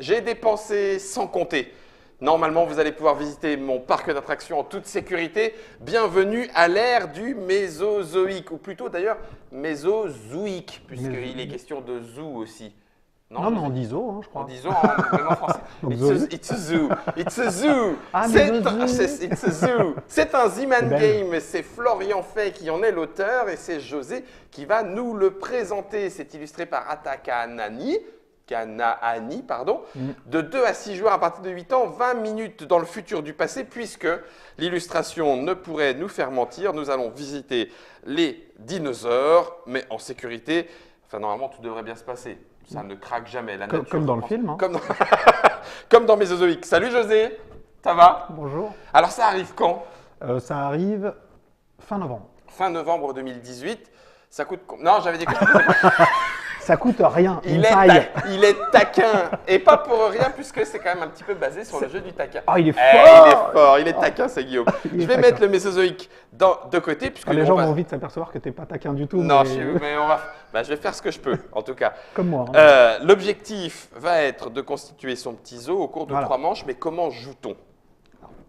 J'ai dépensé sans compter. Normalement, vous allez pouvoir visiter mon parc d'attractions en toute sécurité. Bienvenue à l'ère du Mésozoïque, ou plutôt d'ailleurs Mésozoïque, puisqu'il est question de zoo aussi. Non, mais on dit zoo, hein, je On crois. dit zoo même en français. Donc, It's a zoo. It's a zoo. Ah, It's a zoo. C'est un Z-Man C'est Game. C'est Florian Fay qui en est l'auteur et c'est José qui va nous le présenter. C'est illustré par Ataka Kanaani, pardon, de 2 à 6 joueurs à partir de 8 ans, 20 minutes dans le futur du passé, puisque l'illustration ne pourrait nous faire mentir. Nous allons visiter les dinosaures, mais en sécurité. Enfin, normalement, tout devrait bien se passer. Ça ne craque jamais. La nature, comme dans le film. Hein. Comme dans Mésozoïque. Salut José, ça va? Bonjour. Alors, ça arrive quand? Ça arrive fin novembre. Fin novembre 2018. Ça coûte... Non, j'avais dit que je faisais Ça coûte rien. il est taquin. Et pas pour rien, puisque c'est quand même un petit peu basé sur le jeu du taquin. Ah, il est Il fort. est fort, il est taquin, c'est Guillaume. Il est Je vais taquin. mettre le Mésozoïque de côté, puisque Les on gens va- vont vite s'apercevoir que tu n'es pas taquin du tout. Non, mais- mais on va... Bah, je vais faire ce que je peux, en tout cas. Comme moi. Hein. L'objectif va être de constituer son petit zoo au cours de Voilà. 3 manches, mais comment joue-t-on?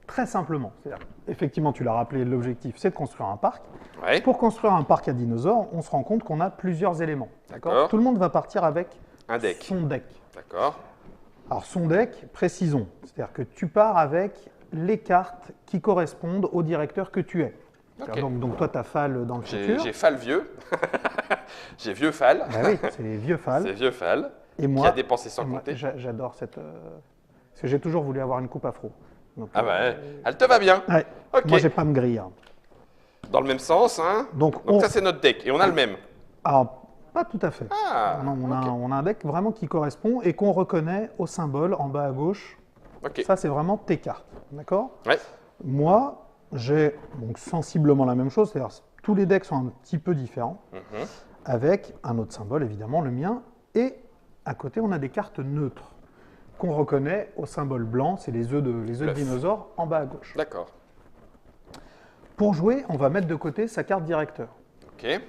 Très simplement. C'est-à-dire, effectivement, tu l'as rappelé, l'objectif, c'est de construire un parc. Ouais. Pour construire un parc à dinosaures, on se rend compte qu'on a plusieurs éléments. D'accord. Tout le monde va partir avec Un deck. son deck. D'accord. Alors, son deck, précisons. C'est-à-dire que tu pars avec les cartes qui correspondent au directeur que tu es. Ok. Donc, toi, tu as Fal dans le futur. J'ai Fal vieux. J'ai vieux Fal. Bah oui, c'est les vieux Fal. C'est vieux Fal. Et Qui moi, a dépensé sans moi, compter. j'adore cette... Parce que j'ai toujours voulu avoir une coupe afro. Donc, Ah bah, elle te va bien. ouais. Ok. Moi, j'ai pas à me griller. Dans le même sens, hein. Donc, Donc ça, c'est notre deck. Et on a le même. Alors, pas tout à fait. Ah, On a un deck vraiment qui correspond et qu'on reconnaît au symbole en bas à gauche. ok. Ça, c'est vraiment tes cartes. D'accord? Ouais. Moi, j'ai donc sensiblement la même chose. C'est-à-dire tous les decks sont un petit peu différents, Mhm. avec un autre symbole, évidemment, le mien. Et à côté, on a des cartes neutres qu'on reconnaît au symbole blanc. C'est les œufs de Bluff. dinosaures en bas à gauche. D'accord. Pour jouer, on va mettre de côté sa carte directeur. Ok.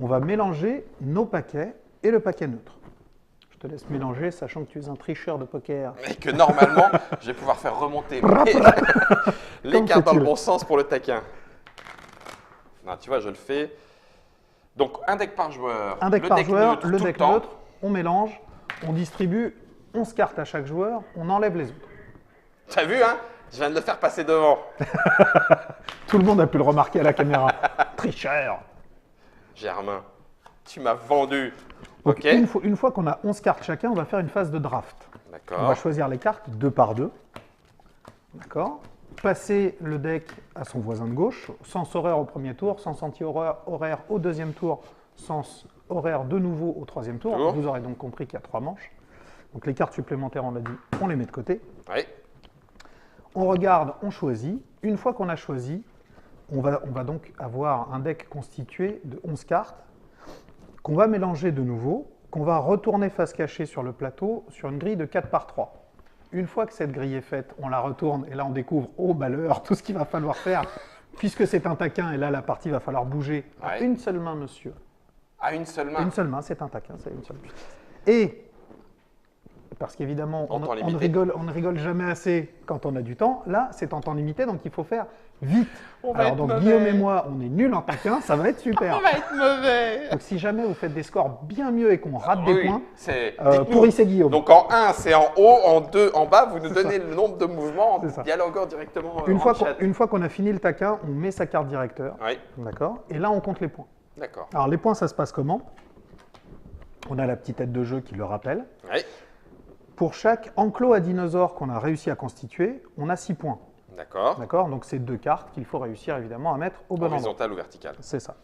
On va mélanger nos paquets et le paquet neutre. Je te laisse mélanger, sachant que tu es un tricheur de poker. Et que normalement, je vais pouvoir faire remonter les Comme cartes dans le faut-il. bon sens pour le taquin. Non, tu vois, je le fais. Donc, un deck par joueur. Un deck le par deck joueur, neutre, le tout deck temps. neutre, on mélange, on distribue 11 cartes à chaque joueur, on enlève les autres. T'as vu, hein? Je viens de le faire passer devant. Tout le monde a pu le remarquer à la caméra. Tricheur. Germain, tu m'as vendu. Donc, Ok. une fois qu'on a 11 cartes chacun, on va faire une phase de draft. On va D'accord. choisir les cartes 2 par 2. D'accord. Passer le deck à son voisin de gauche, sens horaire au premier tour, sens anti-horaire au deuxième tour, sens horaire de nouveau au troisième tour. Tour. Vous aurez donc compris qu'il y a 3 manches. Donc les cartes supplémentaires, on l'a dit, on les met de côté. Oui. On regarde, on choisit. Une fois qu'on a choisi, on va donc avoir un deck constitué de 11 cartes qu'on va mélanger de nouveau, qu'on va retourner face cachée sur le plateau sur une grille de 4 par 3. Une fois que cette grille est faite, on la retourne et là on découvre, oh malheur, tout ce qu'il va falloir faire, puisque c'est un taquin et là la partie va falloir bouger à Ouais. une seule main, monsieur. À une seule main. Une seule main, c'est un taquin, c'est une seule main. Et, parce qu'évidemment, En temps on limité. ne rigole jamais assez quand on a du temps. Là, c'est en temps limité, donc il faut faire vite. On va Alors, être donc, mauvais. Guillaume et moi, on est nuls en taquin, ça va être super. On va être mauvais. Donc, si jamais vous faites des scores bien mieux et qu'on rate des Oui, points, c'est. dites-nous. pourrissez Guillaume. Donc en 1, c'est en haut, en 2, en bas, vous nous donnez le nombre de mouvements en C'est ça. dialoguant directement une, en fois chat. qu'on a fini le taquin, on met sa carte directeur. Oui, D'accord. Et là, on compte les points. d'accord. Alors, les points, ça se passe comment? On a la petite tête de jeu qui le rappelle. Oui, Pour chaque enclos à dinosaures qu'on a réussi à constituer, on a 6 points. d'accord. D'accord? Donc, c'est 2 cartes qu'il faut réussir évidemment à mettre au bon endroit. Horizontal ou vertical. C'est ça.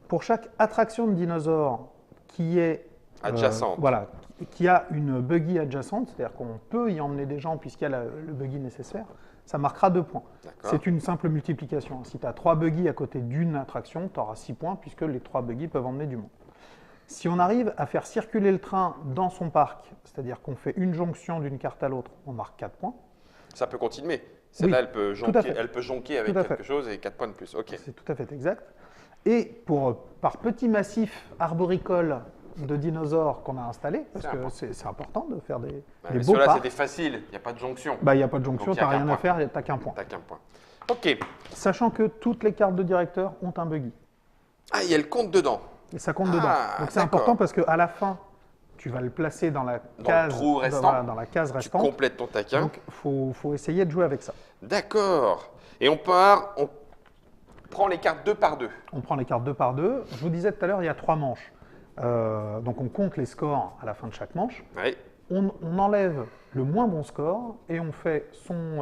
Pour chaque attraction de dinosaure qui est Adjacente. voilà, qui a une buggy adjacente, c'est-à-dire qu'on peut y emmener des gens puisqu'il y a le buggy nécessaire, ça marquera 2 points. D'accord. C'est une simple multiplication. Si tu as 3 buggy à côté d'une attraction, tu auras 6 points puisque les 3 buggy peuvent emmener du monde. Si on arrive à faire circuler le train dans son parc, c'est-à-dire qu'on fait une jonction d'une carte à l'autre, on marque 4 points. Ça peut continuer. Celle-là, Oui, elle peut tout à jonquer, fait. elle peut jonquer avec Tout à quelque fait. chose et 4 points de plus. Ok. C'est tout à fait exact. Et par petit massif arboricole de dinosaures qu'on a installés, parce C'est que important. c'est important de faire des Mais beaux ceux-là, parcs. c'est des faciles, il n'y a pas de jonction. Bah, il n'y a pas de jonction, Donc, il y a t'as qu'un rien point. à faire, t'as qu'un point. T'as qu'un point. Ok. Sachant que toutes les cartes de directeur ont un buggy. Ah, il y a le compte dedans. Et ça compte Ah, dedans. Donc c'est d'accord. important parce qu'à la fin, tu vas le placer dans la Dans le case, trou restant. voilà, dans la case Tu restante. complètes ton taquin. Donc faut essayer de jouer avec ça. D'accord. Et on prend les cartes 2 par 2. On prend les cartes 2 par 2. Je vous disais tout à l'heure, il y a 3 manches. Donc on compte les scores à la fin de chaque manche. Oui. On enlève le moins bon score et on fait son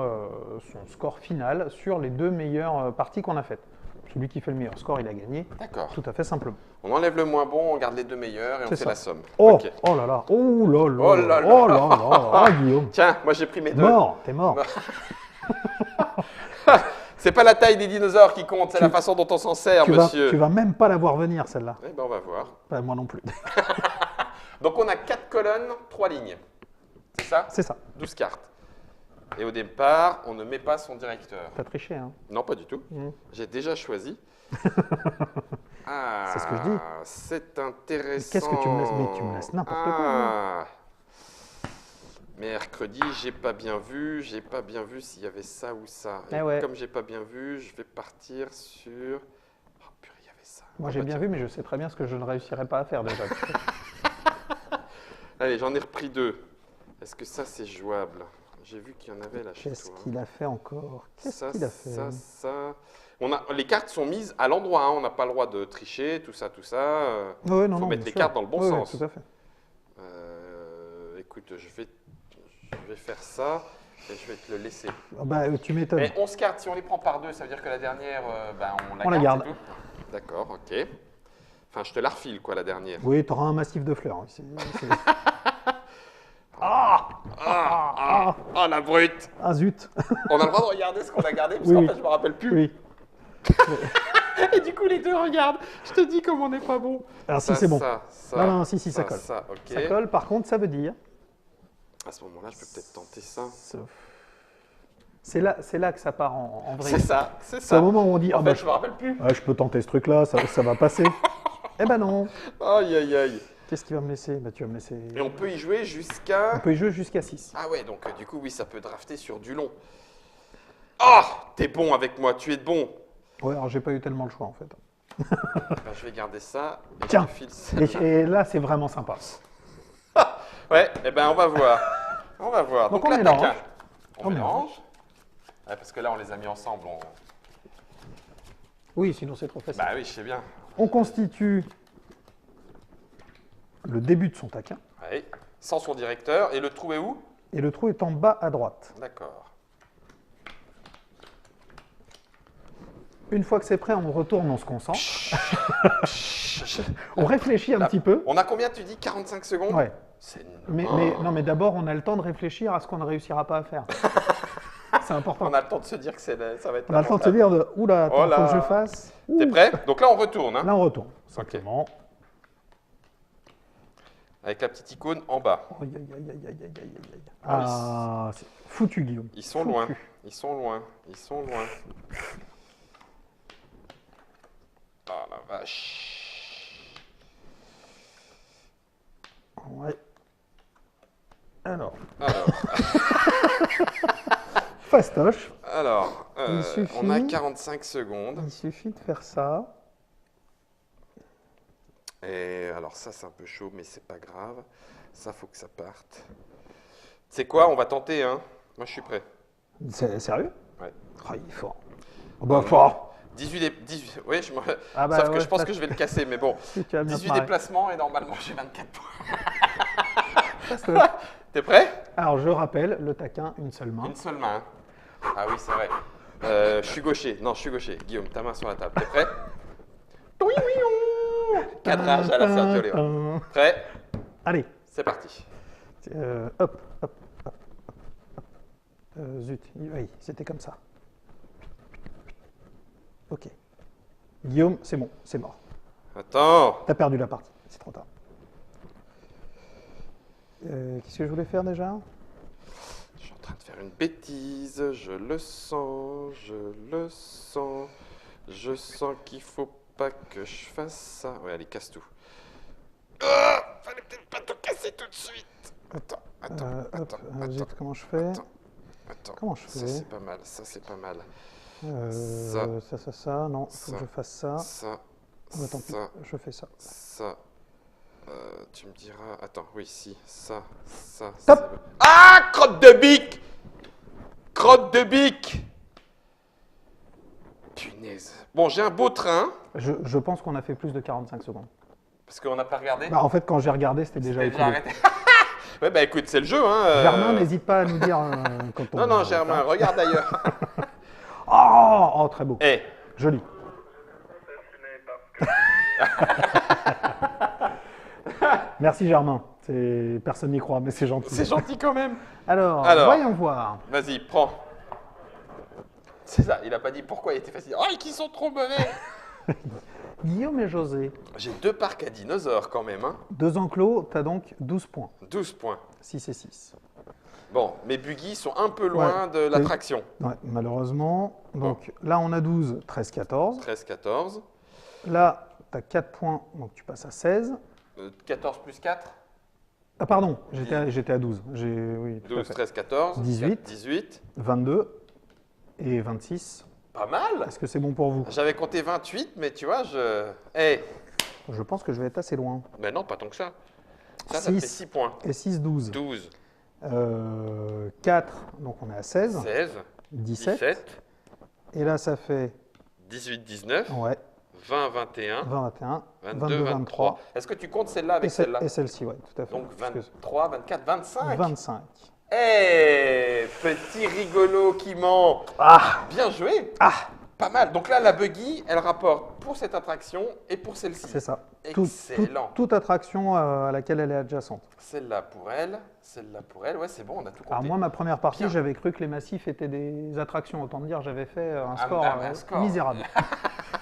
score final sur les 2 meilleures parties qu'on a faites. Celui qui fait le meilleur score, il a gagné. D'accord. Tout à fait simplement. On enlève le moins bon, on garde les 2 meilleurs et on C'est fait ça. la somme. Oh, Ok. oh là là, oh là là, Oh là là. oh là là, ah, Guillaume. Tiens, moi j'ai pris mes 2. Mort, t'es mort. C'est pas la taille des dinosaures qui compte, c'est la façon dont on s'en sert, monsieur. Tu vas même pas la voir venir, celle-là. Eh ben, on va voir. Pas moi non plus. Donc on a 4 colonnes, 3 lignes. C'est ça? C'est ça. 12 cartes. Et au départ, on ne met pas son directeur. T'as triché, hein. Non, pas du tout. J'ai déjà choisi. Ah, C'est ce que je dis. C'est intéressant. Qu'est-ce que tu me laisses? Mais tu me laisses n'importe quoi, quoi. Mercredi, j'ai pas bien vu s'il y avait ça ou ça. Et Eh ouais. comme j'ai pas bien vu, je vais partir sur. Oh purée, il y avait ça. Moi, Oh, j'ai bah, bien tiens. vu, mais je sais très bien ce que je ne réussirai pas à faire déjà. Allez, j'en ai repris 2. Est-ce que ça c'est jouable? J'ai vu qu'il y en avait là chez Qu'est-ce toi. qu'il a fait encore? Qu'est-ce Ça, qu'il a fait? ça. Les cartes sont mises à l'endroit, hein. On n'a pas le droit de tricher, tout ça, tout ça. Ouais, non, faut non, mettre bien les sûr. cartes dans le bon Ouais, sens. ouais, tout à fait. Écoute, je vais faire ça et je vais te le laisser. Ah bah, tu m'étonnes. Mais 11 cartes, si on les prend par 2, ça veut dire que la dernière, On la garde. c'est tout. D'accord, ok. Enfin, je te la refile, quoi, la dernière. Oui, tu auras un massif de fleurs. Ah, la brute. Ah zut. On a le droit de regarder ce qu'on a gardé, parce Oui, qu'en oui. fait, je me rappelle plus. Oui. Et du coup, les deux regardent. Je te dis comme on n'est pas bon. Alors si Ça, c'est bon. Ça, ça, Non, non, si, ça colle. Ça, ok. Ça colle, par contre, ça veut dire. À ce moment-là, je peux peut-être tenter ça. C'est là que ça part en vrai. C'est ça, c'est C'est ça. au moment où on dit, En ah fait, bah, je me rappelle plus. je peux tenter ce truc-là, ça va passer. Eh ben non. Aïe, aïe, aïe. Qu'est-ce qu'il va me laisser? Bah, tu vas me laisser. Et on peut y jouer jusqu'à... On peut y jouer jusqu'à 6. Ah ouais, donc du coup, oui, ça peut drafter sur du long. Ah, t'es bon avec moi, tu es bon. Ouais, alors j'ai pas eu tellement le choix en fait. Ben, je vais garder ça. Et Tiens. je te file Et, celle-là. et là, c'est vraiment sympa. Ouais, eh ben on va voir. On va voir. Donc, on là, mélange. taquin. On On mélange. Ouais, parce que là, on les a mis ensemble. Oui, sinon c'est trop facile. Bah oui, je sais bien. On constitue le début de son taquin. Ouais. Sans son directeur. Et le trou est où? Et le trou est en bas à droite. D'accord. Une fois que c'est prêt, on retourne, on se concentre. On réfléchit un petit peu. On a combien, tu dis? 45 secondes? Ouais. C'est... Non, mais d'abord, on a le temps de réfléchir à ce qu'on ne réussira pas à faire. C'est important. On a le temps de se dire que ça va être On a le temps de se dire, oula, attends, Oh là. faut que je fasse. T'es Ouh. prêt? Donc là, on retourne. Hein, Là, on retourne. Simplement. avec la petite icône en bas. Aïe, aïe, aïe, aïe, aïe, aïe, aïe, aïe. Ah oui, Ah, c'est foutu, Guillaume. Ils sont Foutu. loin. Ils sont loin. Ils sont loin. Oh la vache. Ouais. Alors, Alors, fastoche. il suffit- on a 45 secondes. Il suffit de faire ça. Et alors ça, c'est un peu chaud, mais c'est pas grave. Ça, faut que ça parte. C'est quoi? On va tenter, hein. Moi, je suis prêt. C'est sérieux? Ouais. Ah, il est fort. Oh, bah, fort. 18, oui, Ah bah sauf que ouais, je pense parce- que je vais le casser, mais bon. Tu vas bien te 18 marrer. déplacements et normalement, j'ai 24 points. Fastoche. T'es prêt? Alors, je rappelle, le taquin, une seule main. Une seule main. Ah oui, c'est vrai. Je suis gaucher. Non, je suis gaucher. Guillaume, ta main sur la table. T'es prêt? Oui, oui, cadrage à la Sergio Leone. Prêt? Allez, C'est parti. hop, hop, hop, hop. Zut, oui, c'était comme ça. Ok. Guillaume, c'est bon, c'est mort. Attends. T'as perdu la partie, c'est trop tard. Qu'est-ce que je voulais faire déjà? Je suis en train de faire une bêtise. Je le sens. Je le sens. Je sens qu'il faut pas que je fasse ça. Ouais, allez, casse tout. Fallait peut-être pas tout casser tout de suite. Attends, Zut, comment je fais? attends. Comment je fais? Ça, c'est pas mal, ça, c'est pas mal. Ça, non, il faut que je fasse ça. Ça, Oh, tant pis, ça, je fais ça. ça. Tu me diras... Attends, oui, si, ça. Top. Ah, crotte de bique! Crotte de bique! Punaise. Bon, j'ai un beau train. Je pense qu'on a fait plus de 45 secondes. Parce qu'on n'a pas regardé. Bah, en fait, quand j'ai regardé, c'était déjà écoulé. arrêté. Ouais, bah écoute, c'est le jeu, hein. Germain, n'hésite pas à nous dire quand on... Non, Germain, regarde ailleurs. Oh, très beau. Eh, Joli. Merci Germain. Personne n'y croit, mais c'est gentil. c'est gentil quand même. Alors, voyons voir. Vas-y, prends. C'est ça, il a pas dit pourquoi il était facile. Oh, qu'ils sont trop mauvais. Guillaume et José. J'ai 2 parcs à dinosaures quand même, hein. 2 enclos, tu as donc 12 points. 12 points. 6 et 6. Bon, mes buggy sont un peu loin de l'attraction. Ouais, malheureusement. Donc là, on a 12, 13, 14. 13, 14. Là, tu as 4 points, donc tu passes à 16. 14 plus 4. Ah pardon, j'étais à 12. Oui, tout à 12, fait. 13, 14. 18. 18. 22 et 26. Pas mal. Est-ce que c'est bon pour vous? J'avais compté 28, mais tu vois, Je pense que je vais être assez loin. Mais non, pas tant que ça. Ça Six. fait 6 points. Et 6, 12. 12. 4, donc on est à 16. 16. 17. 17. Et là, ça fait 18, 19. ouais, 20, 21. 20, 21, 22, 23. Est-ce que tu comptes celle-là avec celle-là? Et celle-ci, oui, tout à fait. Donc 23, 24, 25. 25. Eh, petit rigolo qui ment. Ah, Bien joué. ah, Pas mal. Donc là, la buggy, elle rapporte pour cette attraction et pour celle-ci. c'est ça. Excellent. Toute attraction à laquelle elle est adjacente. Celle-là pour elle, celle-là pour elle. Ouais, c'est bon, on a tout compté. Alors moi, ma première partie, Bien. j'avais cru que les massifs étaient des attractions. Autant dire, j'avais fait un score, un score. misérable.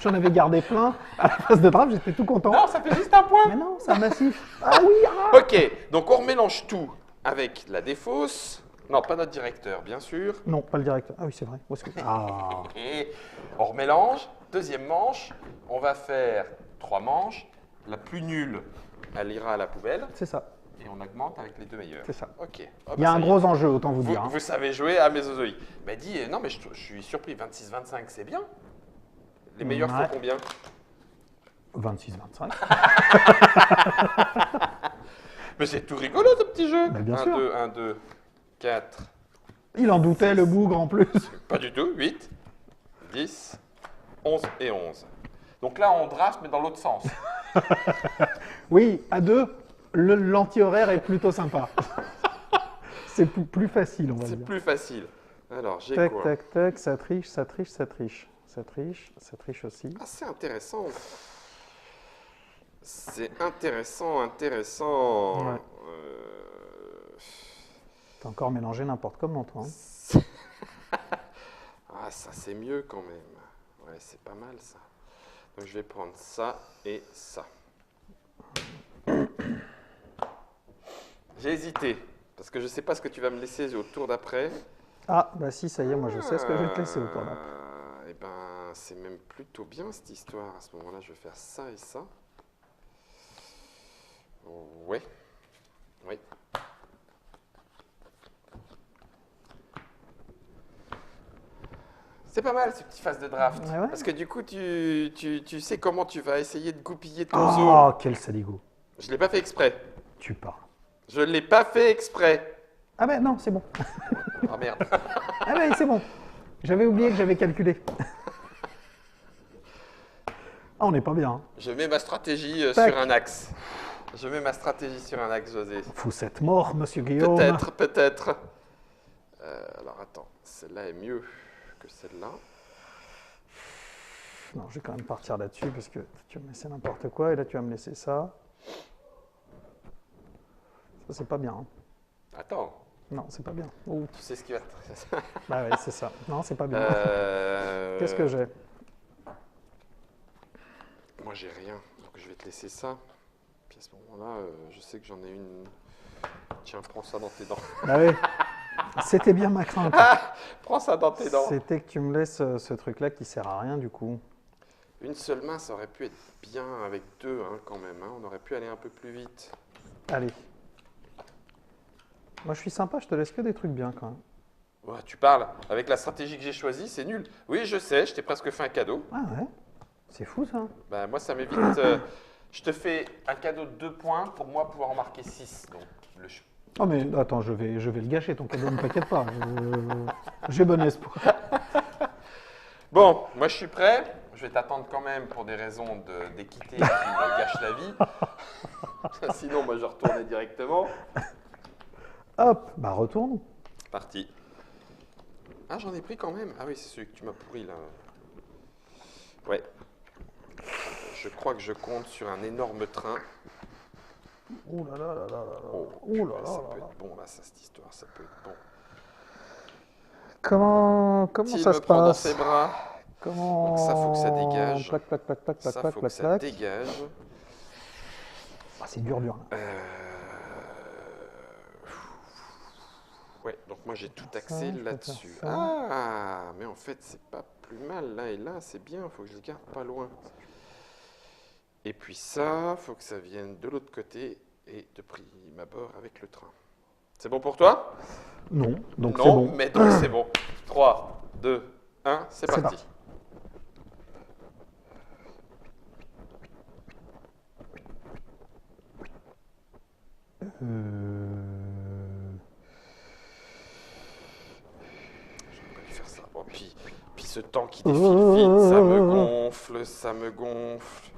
J'en avais gardé plein. À la phase de draft, j'étais tout content. Non, ça fait juste un point. Mais non, c'est un massif. Ah oui, ah. Ok, donc on remélange tout avec la défausse. Non, pas notre directeur, bien sûr. Non, pas le directeur. Ah oui, c'est vrai. Où est-ce que... Ah. Et on remélange. Deuxième manche, on va faire 3 manches. La plus nulle, elle ira à la poubelle. C'est ça. Et on augmente avec les 2 meilleurs. C'est ça. Ok. Oh, Il y a bah, un ça gros enjeu, autant vous Vous, dire. hein. vous savez jouer à Mésozoïque. Mais dis, non, mais je suis surpris. 26-25, c'est bien. Les meilleurs Ouais. font combien? 26, 25. Mais c'est tout rigolo ce petit jeu. Mais bien 1, sûr. 2, 1, 2, 4. Il en doutait, le bougre en plus. Pas du tout. 8, 10, 11 et 11. Donc là, on draft, mais dans l'autre sens. Oui, à 2, l'anti-horaire est plutôt sympa. C'est plus facile, on va C'est dire. plus facile. Alors, j'ai Tac, quoi? tac, tac, ça triche, ça triche, ça triche. Ça triche, ça triche aussi. Ah, c'est intéressant. C'est intéressant. Ouais. T'as encore mélangé n'importe comment, toi. Hein. Ah, ça, c'est mieux quand même. Ouais, c'est pas mal, ça. Donc, je vais prendre ça et ça. J'ai hésité, parce que je sais pas ce que tu vas me laisser au tour d'après. Ah, bah si, ça y est, moi je sais ce que je vais te laisser au tour d'après. Eh ben, c'est même plutôt bien cette histoire. À ce moment-là, je vais faire ça et ça. Ouais. Oui. C'est pas mal ce petit phase de draft. Ouais, ouais. Parce que du coup, tu sais comment tu vas essayer de goupiller ton Oh, zoo. quel saligo. Je l'ai pas fait exprès. Tu parles. Je l'ai pas fait exprès. Ah ben non, c'est bon. Oh merde. Ah ben c'est bon. J'avais oublié que j'avais calculé. Ah, on n'est pas bien. Hein. Je mets ma stratégie Tac. sur un axe. Je mets ma stratégie sur un axe, José. Vous êtes mort, monsieur Guillaume. Peut-être, peut-être. Alors attends, celle-là est mieux que celle-là. Non, je vais quand même partir là-dessus parce que tu vas me laisser n'importe quoi et là tu vas me laisser ça. Ça, c'est pas bien. Hein. Attends, Non, c'est pas bien. Oh. tu sais ce qui va te... Bah ouais, c'est ça. Non, c'est pas bien. Qu'est-ce que j'ai? Moi, j'ai rien, donc je vais te laisser ça. Puis à ce moment-là, je sais que j'en ai une... Tiens, prends ça dans tes dents. Bah oui. C'était bien ma crainte. Prends ça dans tes dents. C'était que tu me laisses ce truc-là qui sert à rien du coup. Une seule main, ça aurait pu être bien avec deux hein, quand même. Hein. On aurait pu aller un peu plus vite. Allez. Moi, je suis sympa, je te laisse que des trucs bien quand même. Ouais, tu parles. Avec la stratégie que j'ai choisie, c'est nul. Oui, je sais, je t'ai presque fait un cadeau. Ah ouais. C'est fou ça. Ben, moi, ça m'évite. Je te fais un cadeau de 2 points pour moi pouvoir en marquer 6. Donc, Oh mais attends, je vais le gâcher ton cadeau, ne t'inquiète pas. J'ai bon espoir. Bon, moi je suis prêt. Je vais t'attendre quand même pour des raisons d'équité qui me gâchent la vie. Sinon, moi je retournais directement. Hop, bah retourne. Parti. Ah, j'en ai pris quand même. Ah oui, c'est celui que tu m'as pourri là. Ouais. Je crois que je compte sur un énorme train. Oh là là là là là là. Oh, Oh là là ça là peut là. être bon là, cette histoire, ça peut être bon. Comment S'il ça me se prend dans passe? ses bras, Comment donc ça faut que ça dégage. Plac, plac, plac, plac, plac, Ça plac, faut que plac, ça plac. dégage. Ah, c'est dur, dur. Là. Ouais, donc moi j'ai tout Ça, axé je peux là-dessus. faire ça. Ah, mais en fait c'est pas plus mal là et là, c'est bien, faut que je les garde pas loin. Et puis ça, faut que ça vienne de l'autre côté et de prime abord avec le train. C'est bon pour toi? Non, donc c'est Non, bon. mais donc c'est bon. 3, 2, 1, c'est parti. parti. J'aurais pas dû faire ça. Bon, puis ce temps qui défile vite, ça me gonfle, ça me gonfle.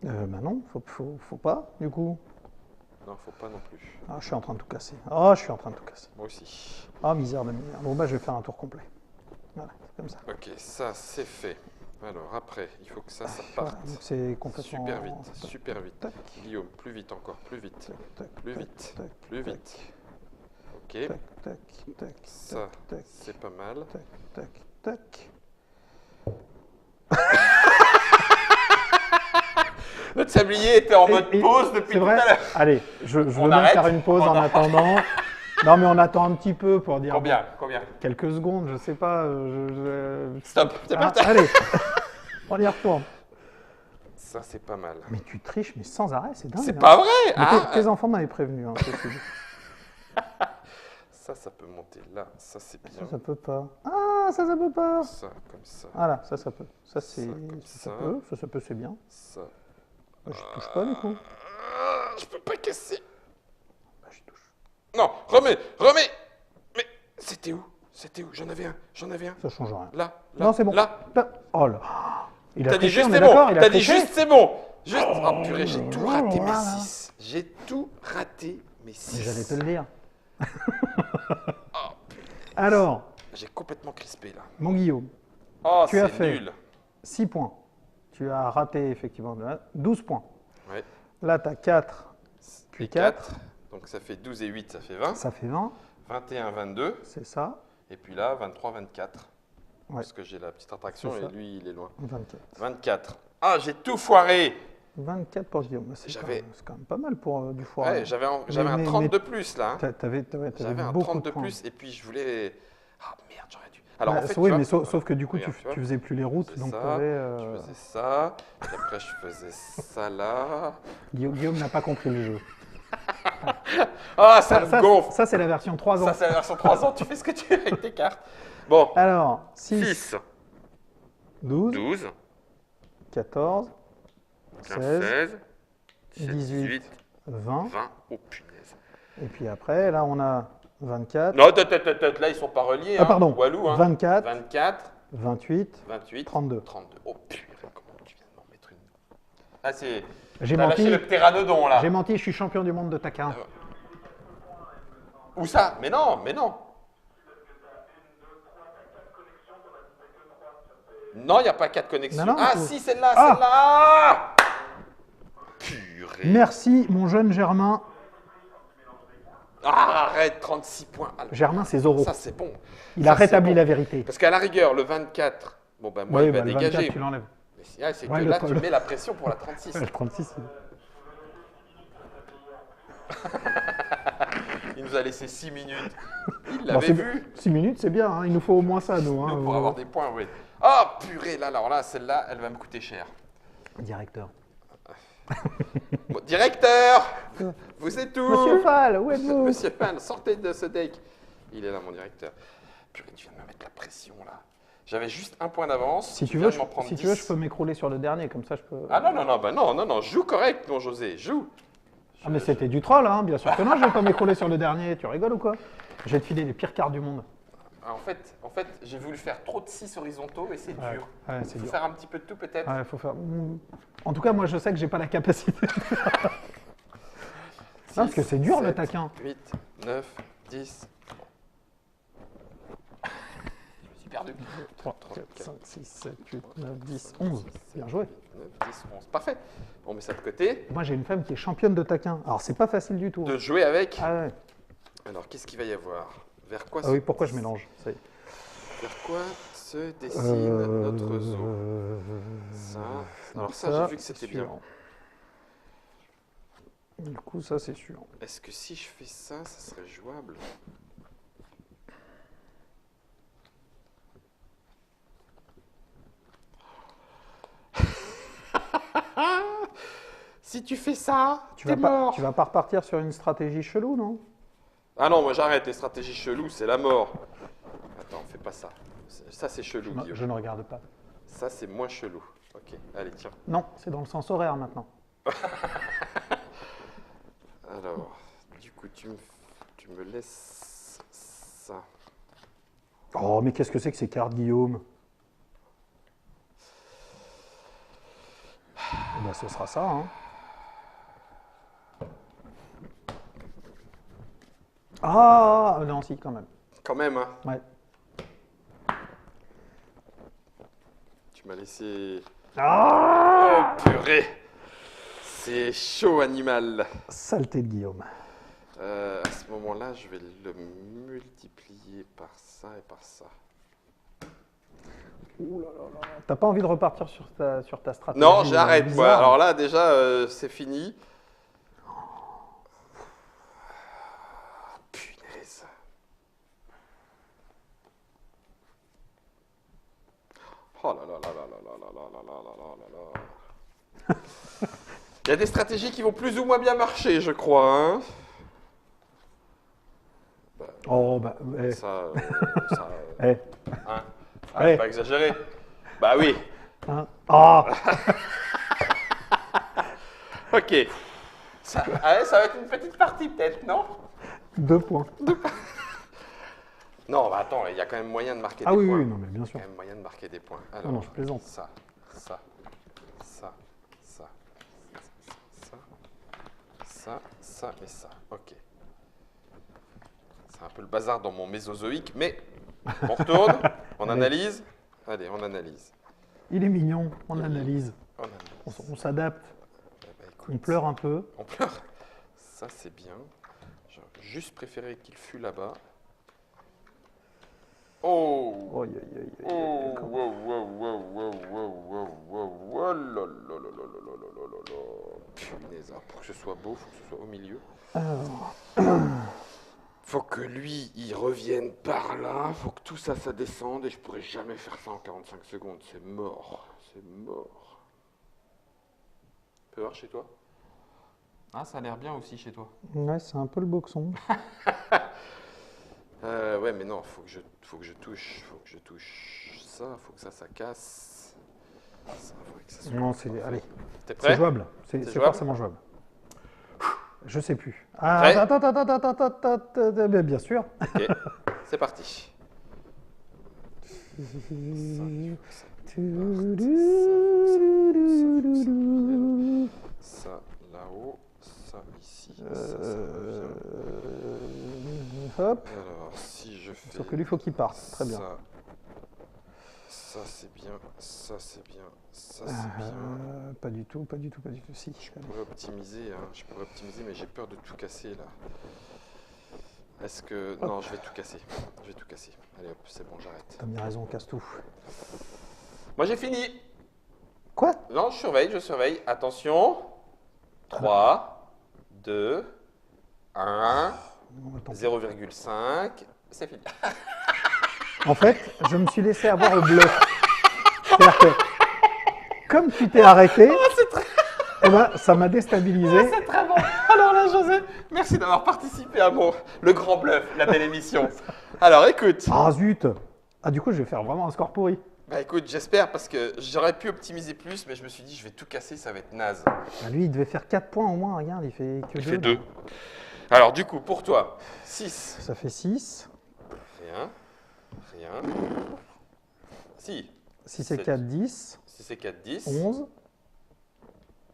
Bah non, faut pas, du coup. Non, faut pas non plus. Ah, je suis en train de tout casser. Ah, je suis en train de tout casser. Moi aussi. Ah, misère de misère. Bon, bah, je vais faire un tour complet. Voilà, c'est comme ça. Ok, ça c'est fait. Alors après, il faut que ça Voilà, parte. donc c'est complètement... Super vite, super vite. Tac, Guillaume, plus vite encore, plus vite. tac, Plus tac, vite, tac, plus tac, vite. Ok, Tac, tac, tac, ça tac, c'est pas mal. tac, tac, tac. Notre sablier était en mode Et- pause depuis C'est tout vrai à l'heure. Allez, je veux On bien arrête faire une pause en attendant. Non, mais on attend un petit peu pour dire Combien? Combien? quelques secondes, je sais pas. Stop, c'est Ah, parti. allez, on y retourne. Ça c'est pas mal. Mais tu triches, mais sans arrêt, c'est dingue. C'est hein. pas vrai. Mais Ah, tes enfants m'avaient prévenu. Hein, ceci dit. ça peut monter là. Ça c'est bien. Ça peut pas. Ah, ça peut pas. Ça comme ça. Voilà, ça peut. Ça, c'est. comme Ça ça. peut, ça peut, c'est bien. Ça. Bah, je touche pas, du coup. Je peux pas casser. Bah, j'y touche. Non, remets. Mais c'était où? C'était où? J'en avais un. Ça change rien. Là. Non, c'est bon. Là. Oh là. Il a T'as dit triché, juste on c'est est bon. d'accord, il a T'as dit triché. juste c'est bon. Juste. Oh purée, j'ai tout raté mes 6. J'ai tout raté mes 6. Mais j'allais te le dire. Alors, J'ai complètement crispé là. mon Guillaume, Oh, Tu as c'est fait. nul. 6 points. Tu as raté effectivement 12 points. Ouais. Là, tu as 4, puis Et 4. 4. Donc ça fait 12 et 8, ça fait 20. Ça fait 20, 21, 22. c'est ça. Et puis là, 23, 24. Ouais. Parce que j'ai la petite attraction C'est et ça. lui, il est loin. 24. 24. Ah, j'ai tout foiré. 24 pour Guillaume. Bah, c'est J'avais- quand même pas mal pour du foie. Ouais, j'avais un mais- 30 mais- de plus là. hein. T'avais J'avais un beaucoup 30 de points. plus et puis je voulais. Ah merde, j'aurais dû. Alors Bah, en fait, oui, tu mais vois, sauf que du coup, regarde, tu vois, tu faisais plus les routes. faisais Donc ça, t'avais, je faisais ça. Et après, je faisais ça là. Guillaume n'a pas compris le jeu. Ah, ça me gonfle. Ça, c'est la version 3 ans. Ça, c'est la version 3 ans. Tu fais ce que tu veux avec tes cartes. Bon, Alors, 6, 6, 12, 12, 14, 15, 16, 16, 17, 18, 18, 20. 20. Oh punaise. Et puis après, là, on a 24. Non, là, ils sont pas reliés. Ah, pardon. Walou, hein. 24, 24, 28, 28, 32. 32. Oh purée, comment tu viens de m'en mettre une. Ah, c'est. J'ai T'as lâché menti. le pteranodon là. J'ai menti, je suis champion du monde de taquin. Où ça? Mais non, mais non. Non, il n'y a pas 4 connexions. Non, non, ah, faut- si, celle-là, Ah. celle-là. Ah Purée. Merci, mon jeune Germain. Ah, arrête, 36 points. Ah, Germain, c'est Zorro. ça, c'est bon. Il Ça, a rétabli c'est bon. la vérité. Parce qu'à la rigueur, le 24, bon, ben, moi, Oui, il va bah, le dégager. 24, tu l'enlèves. Mais c'est Ouais, que le là, pro- tu le- mets la pression pour la 36. Le 36, Il nous a laissé 6 minutes. Il Bon, l'avait c'est- vu. 6 minutes, c'est bien. Hein. Il nous faut au moins ça, nous. Hein. Nous, pour avoir des points, oui. Oh, purée, là, alors là, celle-là, elle va me coûter cher. Directeur. Bon, directeur, vous êtes où? Monsieur Fall, où êtes-vous? Monsieur Fall, sortez de ce deck. Il est là, mon directeur. Purée, tu viens de me mettre la pression, là. J'avais juste un point d'avance. Si tu viens veux, de m'en prendre si tu veux, 10. je peux m'écrouler sur le dernier, comme ça je peux. Ah non, non, non, bah non, non, non, joue correct, mon José, joue. Ah mais c'était du troll, hein, bien sûr que non, je vais pas m'écrouler sur le dernier, tu rigoles ou quoi? Je vais te filer les pires cartes du monde. Ah, en fait j'ai voulu faire trop de 6 horizontaux et c'est Ouais, dur. ouais, Il c'est faut dur. faire un petit peu de tout peut-être. Ouais, faut faire. En tout cas, moi je sais que j'ai pas la capacité. Non, parce que c'est dur le 7, taquin. 8, 9, 10. Je me suis perdu. 3, 4, 5, 6, 7, 8, 9, 10, 11. Bien joué. 9, 10, 11. Parfait. On met ça de côté. Moi j'ai une femme qui est championne de taquin. Alors c'est pas facile du tout. De jouer avec. Ah ouais. Alors, qu'est-ce qu'il va y avoir? Vers quoi Ah oui, pourquoi je mélange? Ça y est. Vers quoi se dessine notre zoo? Ça. Alors ça, j'ai vu que c'est c'était bien. sûr. Du coup, ça c'est sûr. Est-ce que si je fais ça, ça serait jouable? Si tu fais ça, t'es mort. Tu vas pas repartir sur une stratégie chelou, non? Ah non, moi j'arrête les stratégies cheloues, c'est la mort. Attends, fais pas ça. Ça c'est chelou, Non, Guillaume. je ne regarde pas. Ça c'est moins chelou. Ok, allez, tiens. Non, c'est dans le sens horaire maintenant. Alors, du coup, tu me laisses ça. Oh, mais qu'est-ce que c'est que ces cartes, Guillaume? Eh ben, ce sera ça, hein. Ah, non, si, quand même. Quand même, hein. Ouais. Tu m'as laissé... Ah, Oh, purée. C'est chaud, animal. saleté de Guillaume. À ce moment-là, je vais le multiplier par ça et par ça. Ouh là là là. T'as pas envie de repartir sur ta stratégie? Non, j'arrête. bizarre. Ouais. Alors là, déjà, c'est fini. Punaise. Oh là là là là là là là là là là là là là. Il y a des stratégies qui vont plus ou moins bien marcher, je crois. Hein. Oh, bah, eh. Ça, Eh. hein. Allez. Pas exagéré. Bah oui. Hein. Ah, Ok. Ça, allez, ça va être une petite partie peut-être, non? 2 points. Non, bah attends, il y a quand même moyen de marquer Ah des oui, points. oui, non, mais bien Il y sûr. a quand même moyen de marquer des points. Alors, non, je plaisante. Ça, ça, ça, ça, ça, ça, ça et ça. Ok. C'est un peu le bazar dans mon mésozoïque, mais on retourne, on Allez. analyse. Allez, on analyse. Il est mignon, on analyse, On analyse. on s'adapte, Eh ben, écoute, on pleure un peu. On pleure. Ça, c'est bien. J'aurais juste préféré qu'il fût là-bas. Oh! Oh, aïe, aïe, aïe, aïe, Oh, aïe, comment- wow, wow, wow, wow, wow, wow, wow, wow, là, là, là, là, là, là, là, là, là. Punaise, alors, pour que ce soit beau, il faut que ce soit au milieu. Alors, Faut que lui, il revienne par là, faut que tout ça, ça descende, et je pourrais jamais faire ça en 45 secondes. C'est mort, c'est mort. Tu peux voir chez toi? Ah, ça a l'air bien aussi chez toi. ouais, c'est un peu le boxon. Ouais, mais non, faut que je touche ça, faut que ça casse. Ça, faudrait que ça soit- Non, c'est. Allez, T'es c'est prêt? jouable. C'est jouable forcément jouable. Je sais plus. Ah, Prêt attends, mais bien sûr. Ok, c'est parti. Ça là-haut, ça ici, ça revient. Hop. Alors, si je fais Sauf que lui, faut qu'il parte. Très bien. Ça c'est bien, ça c'est bien, ça c'est bien. Pas du tout, pas du tout, pas du tout. Si. Je pourrais optimiser, hein, mais j'ai peur de tout casser là. Est-ce que... Non, je vais tout casser. Je vais tout casser. Allez hop, c'est bon, j'arrête. T'as bien raison, on casse tout. Moi j'ai fini. Quoi? Non, je surveille. Attention. 3, 2, 1, Non, attends. 0,5. C'est fini. En fait, je me suis laissé avoir au bluff. C'est-à-dire que, comme tu t'es arrêté, Oh, c'est très... eh ben, ça m'a déstabilisé. c'est très bon. Alors là, José, merci d'avoir participé à le grand bluff, la belle émission. Alors écoute, Ah zut! Ah, du coup, je vais faire vraiment un score pourri. bah écoute, j'espère parce que j'aurais pu optimiser plus, mais je me suis dit, je vais tout casser, ça va être naze. Ah, lui, il devait faire 4 points au moins. Regarde, il fait que Il 2. fait 2. Alors du coup, pour toi, 6. Ça fait 6. Rien. Rien. Si. 6 et 4, 10. 6 et 4, 10. 11,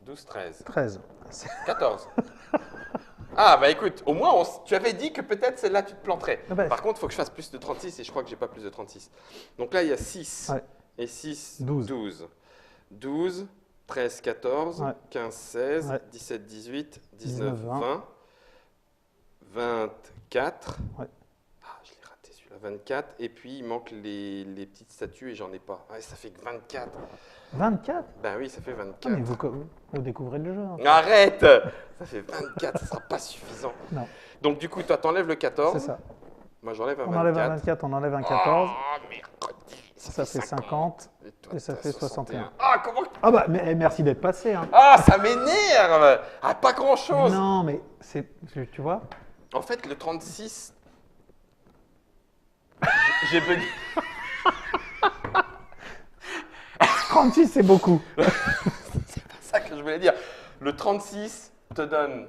12, 13. 13. 14. Ah bah écoute, au moins tu avais dit que peut-être celle-là tu te planterais. Ah bah, Par contre, il faut que je fasse plus de 36 et je crois que j'ai pas plus de 36. Donc là, il y a 6 Ouais. et 6, 12. 12. 12, 13, 14, Ouais. 15, 16, Ouais. 17, 18, 19, 19, 20, 24. Ouais. Ah, je l'ai raté celui-là, 24. Et puis, il manque les petites statues et j'en ai pas. Ouais, ça fait que 24. 24? Ben oui, ça fait Ah, 24. mais vous découvrez le jeu. Hein. Arrête! Ça fait 24, ça sera pas suffisant. Non, Donc du coup, toi, t'enlèves le 14. c'est ça. Moi, j'enlève un On 24. enlève un 24, on enlève un 14. Oh, mercredi. Ça fait 50. toi, et ça t'as fait 61. Ah, comment... Ah bah, mais merci d'être passé. Hein. Ah, ça m'énerve! Ah, pas grand-chose. Non, mais c'est, tu vois, En fait, le 36... J'ai bugué. 36 c'est beaucoup. C'est pas ça que je voulais dire. Le 36 te donne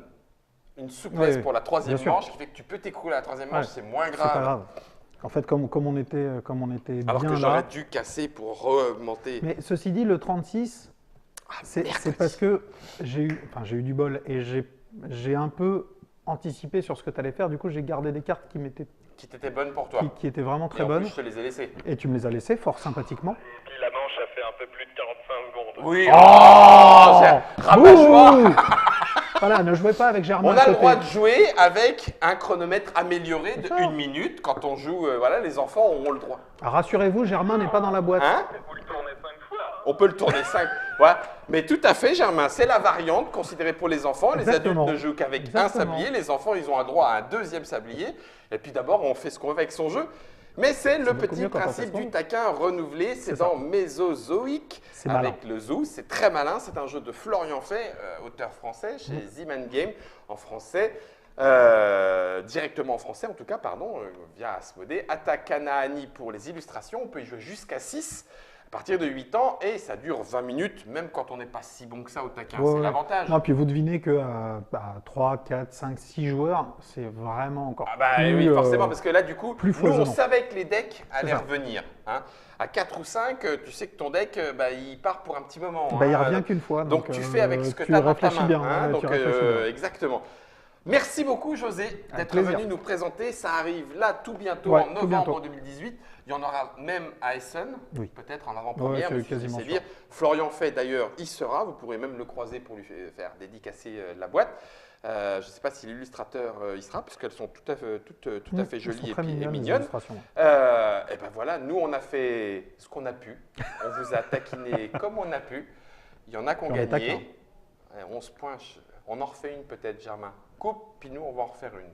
une souplesse Oui, pour la troisième bien sûr. manche qui fait que tu peux t'écrouler à la troisième manche, Ouais, c'est moins C'est grave. pas grave. En fait, comme on était Alors bien que j'aurais là. dû casser pour re-augmenter. Mais ceci dit, le 36, c'est mercredi. parce que j'ai eu du bol et j'ai un peu anticipé sur ce que tu allais faire. Du coup, j'ai gardé des cartes Qui t'était bonne pour toi. qui étaient vraiment Et très en bonnes. plus, je te les ai laissés. Et tu me les as laissées fort sympathiquement. Et puis la manche a fait un peu plus de 45 secondes. Oui. Oh, rabat-joie. Ouh Voilà, ne jouez pas avec Germain. On à a le côté. droit de jouer avec un chronomètre amélioré de C'est ça. 1 minute. Quand on joue, voilà, les enfants auront le droit. Ah, rassurez-vous, Germain n'est pas dans la boîte. Hein? Vous le tournez 5 fois. On peut le tourner 5. Voilà. Mais tout à fait, Germain, c'est la variante considérée pour les enfants. Les Exactement. adultes ne jouent qu'avec un Exactement. sablier. Les enfants, ils ont un droit à un deuxième sablier. Et puis d'abord, on fait ce qu'on veut avec son jeu. Mais c'est le beaucoup petit mieux quand on fait principe ce qu'on du veut. taquin renouvelé. C'est dans Mésozoïque C'est malin. avec le zoo. C'est très malin. C'est un jeu de Florian Fay, auteur français, chez Mmh. Z-Man Game, en français. Directement en français, en tout cas, pardon, via Asmodée. Atakanaani pour les illustrations. On peut y jouer jusqu'à 6 à partir de 8 ans et ça dure 20 minutes, même quand on n'est pas si bon que ça au taquin. Ouais, C'est ouais. l'avantage. Non, puis vous devinez que 3, 4, 5, 6 joueurs, c'est vraiment encore Ah bah plus, oui, forcément, parce que là, du coup, plus nous, on foisonnant. savait que les decks allaient ça. revenir. Hein. À 4 ou 5, tu sais que ton deck, il part pour un petit moment. Bah, il hein. revient qu'une fois. Donc, tu fais avec ce que tu tu as dans ta réfléchis main. bien. hein. ouais, Donc, tu réfléchis bien. exactement. Merci beaucoup, José, d'être plaisir. venu nous présenter. Ça arrive là tout bientôt, Ouais, en tout novembre bientôt. 2018. Il y en aura même à Essen, Oui. peut-être en avant-première. Ouais, mais c'est quasiment c'est sûr. dire. Florian Fay, d'ailleurs, y sera. Vous pourrez même le croiser pour lui faire dédicacer la boîte. Je ne sais pas si l'illustrateur y sera, parce qu'elles sont tout à fait Elles sont jolies très et mignonnes, les mignonnes. illustrations. Et ben voilà, nous on a fait ce qu'on a pu. On vous a taquiné comme on a pu. Il y en a qui ont On est taquin. gagné. 11 points. On en refait une peut-être, Germain. Coupe, puis nous on va en refaire une.